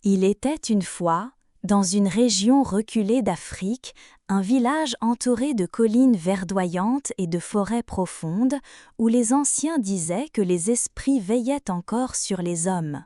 Il était une fois, dans une région reculée d'Afrique, un village entouré de collines verdoyantes et de forêts profondes, où les anciens disaient que les esprits veillaient encore sur les hommes.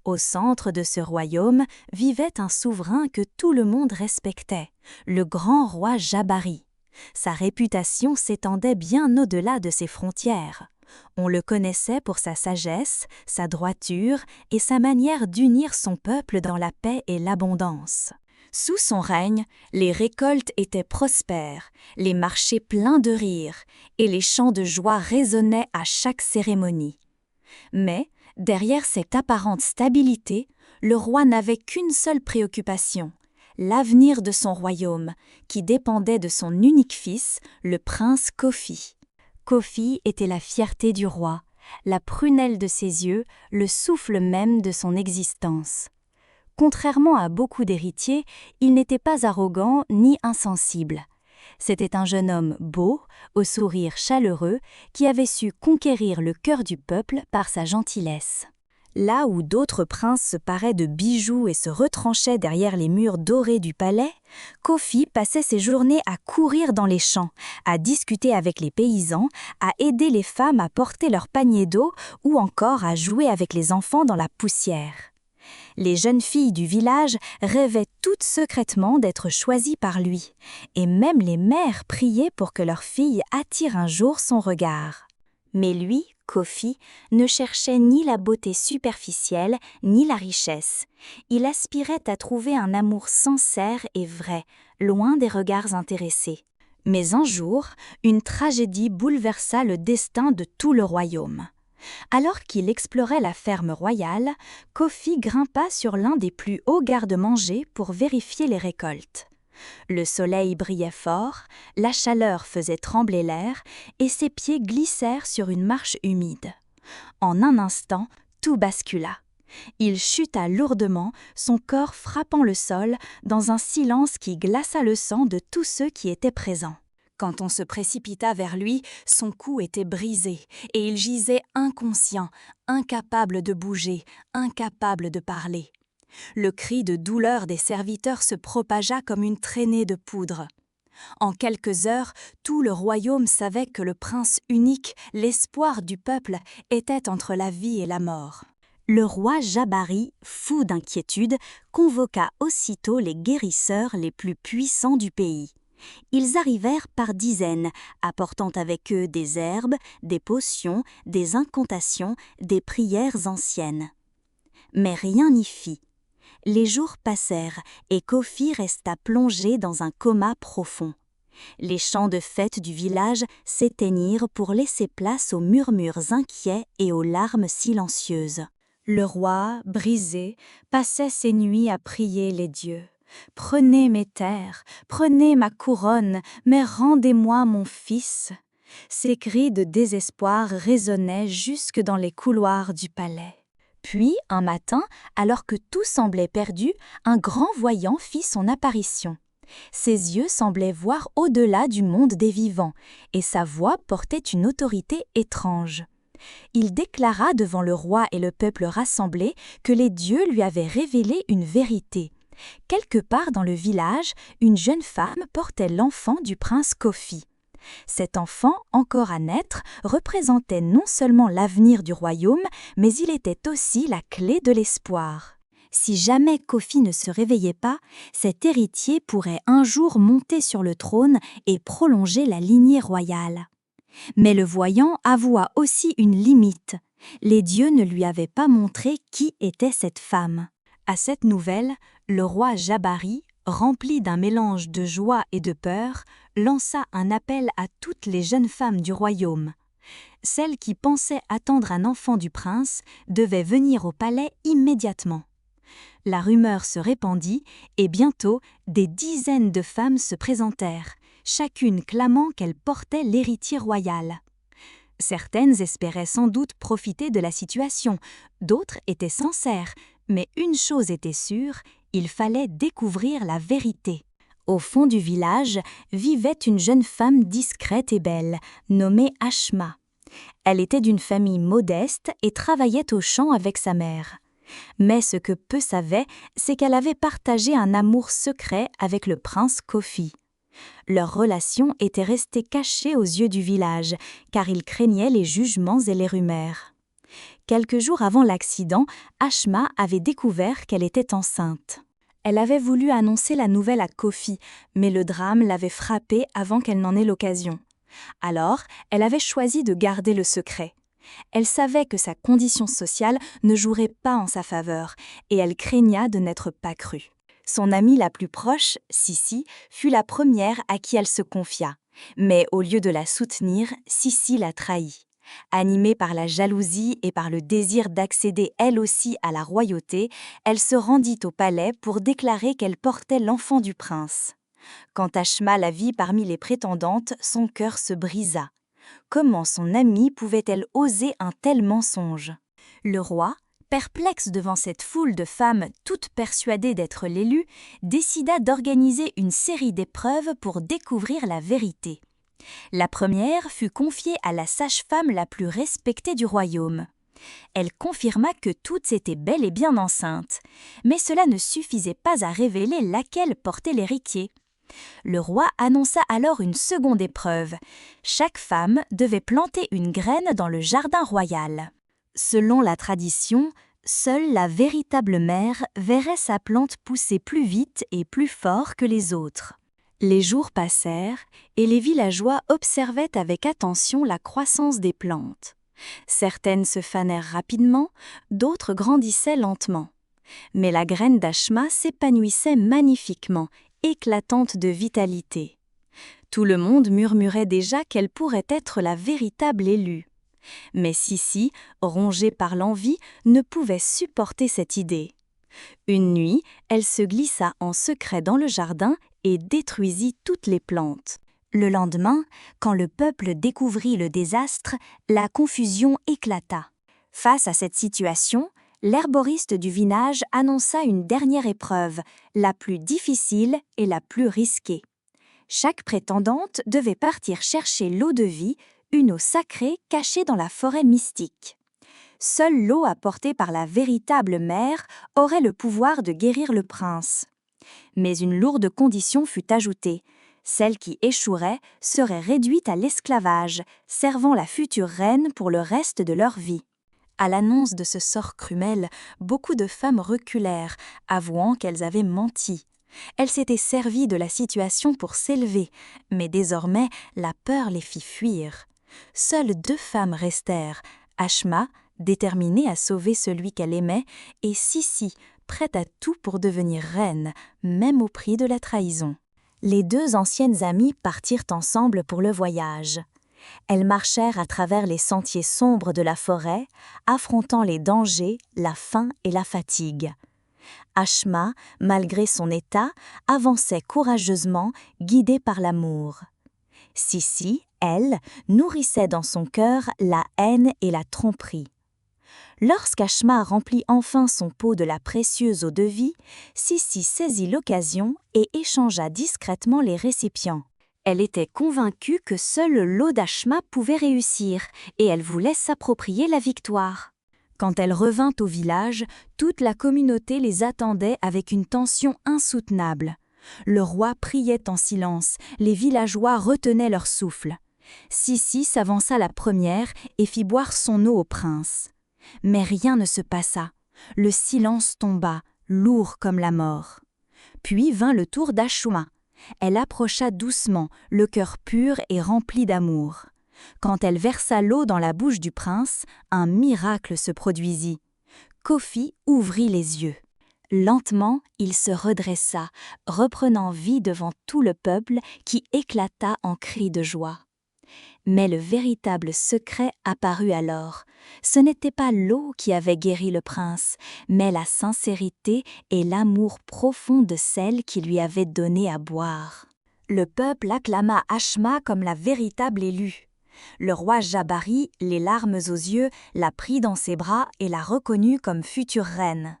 Au centre de ce royaume vivait un souverain que tout le monde respectait, le grand roi Jabari. Sa réputation s'étendait bien au-delà de ses frontières. On le connaissait pour sa sagesse, sa droiture et sa manière d'unir son peuple dans la paix et l'abondance. Sous son règne, les récoltes étaient prospères, les marchés pleins de rire, et les chants de joie résonnaient à chaque cérémonie. Mais, derrière cette apparente stabilité, le roi n'avait qu'une seule préoccupation, l'avenir de son royaume, qui dépendait de son unique fils, le prince Kofi. Kofi était la fierté du roi, la prunelle de ses yeux, le souffle même de son existence. Contrairement à beaucoup d'héritiers, il n'était pas arrogant ni insensible. C'était un jeune homme beau, au sourire chaleureux, qui avait su conquérir le cœur du peuple par sa gentillesse. Là où d'autres princes se paraient de bijoux et se retranchaient derrière les murs dorés du palais, Kofi passait ses journées à courir dans les champs, à discuter avec les paysans, à aider les femmes à porter leurs paniers d'eau ou encore à jouer avec les enfants dans la poussière. Les jeunes filles du village rêvaient toutes secrètement d'être choisies par lui, et même les mères priaient pour que leur fille attire un jour son regard. Mais lui, Kofi, ne cherchait ni la beauté superficielle, ni la richesse. Il aspirait à trouver un amour sincère et vrai, loin des regards intéressés. Mais un jour, une tragédie bouleversa le destin de tout le royaume. Alors qu'il explorait la ferme royale, Kofi grimpa sur l'un des plus hauts garde-manger pour vérifier les récoltes. Le soleil brillait fort, la chaleur faisait trembler l'air et ses pieds glissèrent sur une marche humide. En un instant, tout bascula. Il chuta lourdement, son corps frappant le sol dans un silence qui glaça le sang de tous ceux qui étaient présents. Quand on se précipita vers lui, son cou était brisé et il gisait inconscient, incapable de bouger, incapable de parler. Le cri de douleur des serviteurs se propagea comme une traînée de poudre. En quelques heures, tout le royaume savait que le prince unique, l'espoir du peuple, était entre la vie et la mort. Le roi Jabari, fou d'inquiétude, convoqua aussitôt les guérisseurs les plus puissants du pays. Ils arrivèrent par dizaines, apportant avec eux des herbes, des potions, des incantations, des prières anciennes. Mais rien n'y fit. Les jours passèrent et Kofi resta plongé dans un coma profond. Les chants de fête du village s'éteignirent pour laisser place aux murmures inquiets et aux larmes silencieuses. Le roi, brisé, passait ses nuits à prier les dieux. « Prenez mes terres, prenez ma couronne, mais rendez-moi mon fils !» Ces cris de désespoir résonnaient jusque dans les couloirs du palais. Puis, un matin, alors que tout semblait perdu, un grand voyant fit son apparition. Ses yeux semblaient voir au-delà du monde des vivants, et sa voix portait une autorité étrange. Il déclara devant le roi et le peuple rassemblés que les dieux lui avaient révélé une vérité. Quelque part dans le village, une jeune femme portait l'enfant du prince Kofi. Cet enfant, encore à naître, représentait non seulement l'avenir du royaume, mais il était aussi la clé de l'espoir. Si jamais Kofi ne se réveillait pas, cet héritier pourrait un jour monter sur le trône et prolonger la lignée royale. Mais le voyant avoua aussi une limite. Les dieux ne lui avaient pas montré qui était cette femme. À cette nouvelle, le roi Jabari, rempli d'un mélange de joie et de peur, lança un appel à toutes les jeunes femmes du royaume. Celles qui pensaient attendre un enfant du prince devaient venir au palais immédiatement. La rumeur se répandit et bientôt des dizaines de femmes se présentèrent, chacune clamant qu'elle portait l'héritier royal. Certaines espéraient sans doute profiter de la situation, d'autres étaient sincères, mais une chose était sûre, il fallait découvrir la vérité. Au fond du village vivait une jeune femme discrète et belle, nommée Ashma. Elle était d'une famille modeste et travaillait au champ avec sa mère. Mais ce que peu savaient, c'est qu'elle avait partagé un amour secret avec le prince Kofi. Leur relation était restée cachée aux yeux du village, car ils craignaient les jugements et les rumeurs. Quelques jours avant l'accident, Ashma avait découvert qu'elle était enceinte. Elle avait voulu annoncer la nouvelle à Kofi, mais le drame l'avait frappée avant qu'elle n'en ait l'occasion. Alors, elle avait choisi de garder le secret. Elle savait que sa condition sociale ne jouerait pas en sa faveur, et elle craigna de n'être pas crue. Son amie la plus proche, Sissi, fut la première à qui elle se confia. Mais au lieu de la soutenir, Sissi la trahit. Animée par la jalousie et par le désir d'accéder elle aussi à la royauté, elle se rendit au palais pour déclarer qu'elle portait l'enfant du prince. Quand Ashma la vit parmi les prétendantes, son cœur se brisa. Comment son amie pouvait-elle oser un tel mensonge? Le roi, perplexe devant cette foule de femmes toutes persuadées d'être l'élu, décida d'organiser une série d'épreuves pour découvrir la vérité. La première fut confiée à la sage-femme la plus respectée du royaume. Elle confirma que toutes étaient bel et bien enceintes, mais cela ne suffisait pas à révéler laquelle portait l'héritier. Le roi annonça alors une seconde épreuve. Chaque femme devait planter une graine dans le jardin royal. Selon la tradition, seule la véritable mère verrait sa plante pousser plus vite et plus fort que les autres. Les jours passèrent et les villageois observaient avec attention la croissance des plantes. Certaines se fanèrent rapidement, d'autres grandissaient lentement. Mais la graine d'Ashma s'épanouissait magnifiquement, éclatante de vitalité. Tout le monde murmurait déjà qu'elle pourrait être la véritable élue. Mais Sissi, rongée par l'envie, ne pouvait supporter cette idée. Une nuit, elle se glissa en secret dans le jardin et détruisit toutes les plantes. Le lendemain, quand le peuple découvrit le désastre, la confusion éclata. Face à cette situation, l'herboriste du village annonça une dernière épreuve, la plus difficile et la plus risquée. Chaque prétendante devait partir chercher l'eau de vie, une eau sacrée cachée dans la forêt mystique. Seule l'eau apportée par la véritable mère aurait le pouvoir de guérir le prince. Mais une lourde condition fut ajoutée. Celle qui échouerait serait réduite à l'esclavage, servant la future reine pour le reste de leur vie. À l'annonce de ce sort cruel, beaucoup de femmes reculèrent, avouant qu'elles avaient menti. Elles s'étaient servies de la situation pour s'élever, mais désormais la peur les fit fuir. Seules 2 femmes restèrent, Ashma, déterminée à sauver celui qu'elle aimait, et Sissi, prête à tout pour devenir reine, même au prix de la trahison. Les 2 anciennes amies partirent ensemble pour le voyage. Elles marchèrent à travers les sentiers sombres de la forêt, affrontant les dangers, la faim et la fatigue. Ashma, malgré son état, avançait courageusement, guidée par l'amour. Sissi, elle, nourrissait dans son cœur la haine et la tromperie. Lorsqu'Ashma remplit enfin son pot de la précieuse eau de vie, Sissi saisit l'occasion et échangea discrètement les récipients. Elle était convaincue que seule l'eau d'Ashma pouvait réussir et elle voulait s'approprier la victoire. Quand elle revint au village, toute la communauté les attendait avec une tension insoutenable. Le roi priait en silence, les villageois retenaient leur souffle. Sissi s'avança la première et fit boire son eau au prince. Mais rien ne se passa. Le silence tomba, lourd comme la mort. Puis vint le tour d'Ashma. Elle approcha doucement, le cœur pur et rempli d'amour. Quand elle versa l'eau dans la bouche du prince, un miracle se produisit. Kofi ouvrit les yeux. Lentement, il se redressa, reprenant vie devant tout le peuple qui éclata en cris de joie. Mais le véritable secret apparut alors. Ce n'était pas l'eau qui avait guéri le prince, mais la sincérité et l'amour profond de celle qui lui avait donné à boire. Le peuple acclama Ashma comme la véritable élue. Le roi Jabari, les larmes aux yeux, la prit dans ses bras et la reconnut comme future reine.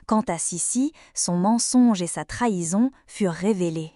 Quant à Sissi, son mensonge et sa trahison furent révélés.